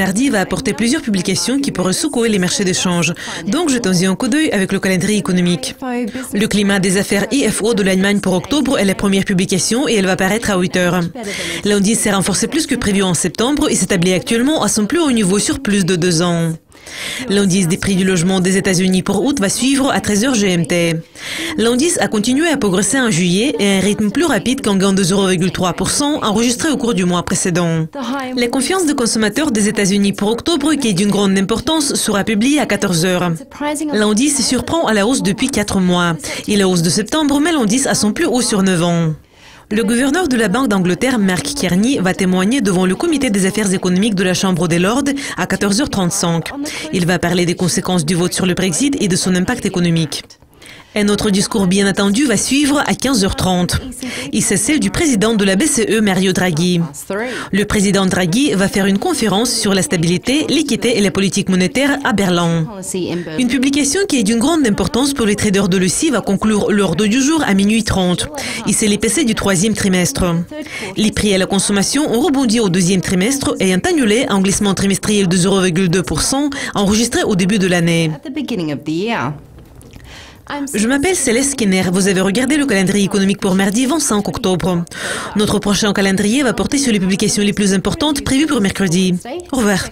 mardi va apporter plusieurs publications qui pourraient secouer les marchés d'échange. Donc, jetons-y un coup d'œil avec le calendrier économique. Le climat des affaires IFO de l'Allemagne pour octobre est la première publication et elle va paraître à 8 heures. L'indice s'est renforcé plus que prévu en septembre et s'établit actuellement à son plus haut niveau sur plus de 2 ans. L'indice des prix du logement des États-Unis pour août va suivre à 13 heures GMT. L'indice a continué à progresser en juillet et à un rythme plus rapide qu'un gain de 0,3% enregistré au cours du mois précédent. La confiance des consommateurs des États-Unis pour octobre, qui est d'une grande importance, sera publiée à 14 heures. L'indice surprend à la hausse depuis 4 mois. Et la hausse de septembre met l'indice à son plus haut sur 9 ans. Le gouverneur de la Banque d'Angleterre, Mark Carney, va témoigner devant le comité des affaires économiques de la Chambre des Lords à 14h35. Il va parler des conséquences du vote sur le Brexit et de son impact économique. Un autre discours bien attendu va suivre à 15h30. Et c'est celle du président de la BCE, Mario Draghi. Le président Draghi va faire une conférence sur la stabilité, l'équité et la politique monétaire à Berlin. Une publication qui est d'une grande importance pour les traders de l'UCI va conclure l'ordre du jour à minuit 30. Et c'est l'IPC du 3e trimestre. Les prix à la consommation ont rebondi au 2e trimestre et ont annulé un glissement trimestriel de 0,2% enregistré au début de l'année. Je m'appelle Céleste Skinner. Vous avez regardé le calendrier économique pour mardi 25 octobre. Notre prochain calendrier va porter sur les publications les plus importantes prévues pour mercredi. Au revoir.